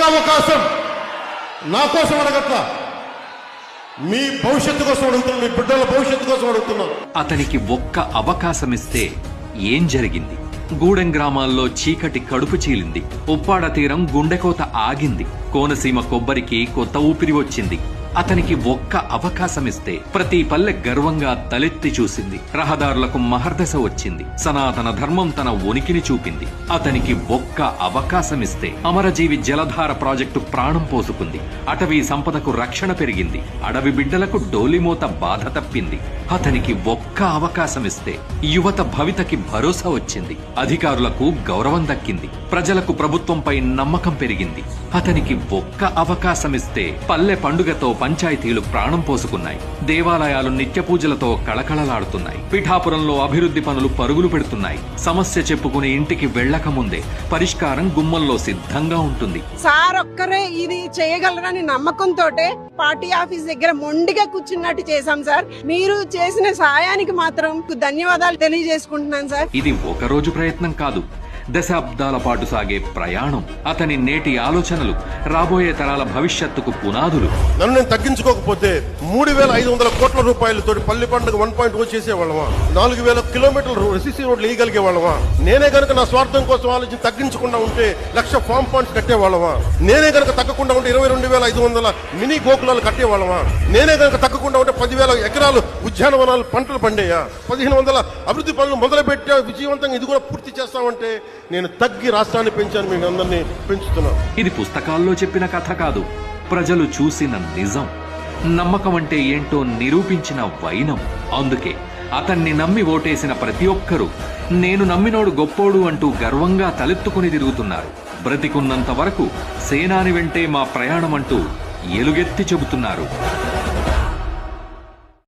అవకాశం నా కోసం అడగట్లా, మీ భవిష్యత్తు కోసం అడుగుతున్నా, మీ బిడ్డల భవిష్యత్తు కోసం అడుగుతున్నా. అతనికి ఒక్క అవకాశం ఇస్తే ఏం జరిగింది? గూడెం గ్రామాల్లో చీకటి కడుపు చీలింది. ఉప్పాడ తీరం గుండెకోత ఆగింది. కోనసీమ కొబ్బరికి కొత్త ఊపిరి వచ్చింది. అతనికి ఒక్క అవకాశమిస్తే ప్రతి పల్లె గర్వంగా తలెత్తి చూసింది. రహదారులకు మహర్దశ వచ్చింది. సనాతన ధర్మం తన ఉనికిని చూపింది. అతనికి ఒక్క అవకాశమిస్తే అమరజీవి జలధార ప్రాజెక్టు ప్రాణం పోసుకుంది. అటవీ సంపదకు రక్షణ పెరిగింది. అడవి బిడ్డలకు డోలిమోత బాధ తప్పింది. అతనికి ఒక్క అవకాశమిస్తే యువత భవితకి భరోసా వచ్చింది. అధికారులకు గౌరవం దక్కింది. ప్రజలకు ప్రభుత్వంపై నమ్మకం పెరిగింది. అతనికి ఒక్క అవకాశమిస్తే పల్లె పండుగతో పంచాయతీలు ప్రాణం పోసుకున్నాయి. దేవాలయాలు నిత్య పూజలతో కళకళలాడుతున్నాయి. పిఠాపురంలో అభివృద్ధి పనులు పరుగులు పెడుతున్నాయి. సమస్య చెప్పుకుని ఇంటికి వెళ్లక ముందే పరిష్కారం గుమ్మంలో సిద్ధంగా ఉంటుంది. సార్ ఒక్కరే ఇది చేయగలరని నమ్మకంతో పార్టీ ఆఫీస్ దగ్గర మొండిగా కూర్చున్నట్టు చేశాం సార్. మీరు చేసిన సాయానికి మాత్రం ధన్యవాదాలు తెలియజేసుకుంటున్నాను సార్. ఇది ఒక రోజు ప్రయత్నం కాదు, దశాబ్దాల పాటు సాగే ప్రయాణం. అతని నేటి ఆలోచనలు రాబోయే తరాల భవిష్యత్తుకు పునాదులు. నన్ను నేను తగ్గించుకోకపోతే 3,500 కోట్ల రూపాయలతో పల్లి పండుగ 1.0 చేసేవాళ్ళమా? 4,000 కిలోమీటర్లు రెసిసి రోడ్లు వేయగలిగే వాళ్ళమా? నేనే గనక నా స్వార్థం కోసం ఆలోచన తగ్గించకుండా ఉంటే 1,00,000 ఫామ్ పాయింట్స్ కట్టేవాళ్ళమా? నేనే గనక తగ్గకుండా ఉంటే 22,500 మినీ గోకులాలు కట్టేవాళ్ళమా? నేనే గనక తగ్గకుండా ఉంటే 10,000 ఎకరాలు ఉద్యానవనాలు పంటలు పండేయా? 1,500 అభివృద్ధి పనులు మొదలుపెట్టా విజయవంతంగా ఇది కూడా పూర్తి చేస్తామంటే నేను తగ్గి రాష్ట్రాన్ని పెంచాను, మీకు అందరినీ పెంచుతున్నాను. ఇది పుస్తకాల్లో చెప్పిన కథ కాదు, ప్రజలు చూసిన నిజం. నమ్మకం అంటే ఏంటో నిరూపించిన వైనం. అందుకే అతన్ని నమ్మి ఓటేసిన ప్రతి ఒక్కరూ నేను నమ్మినోడు గొప్పోడు అంటూ గర్వంగా తలెత్తుకుని తిరుగుతున్నారు. బ్రతికున్నంత వరకు సేనాని వెంటే మా ప్రయాణం అంటూ ఎలుగెత్తి చెబుతున్నారు.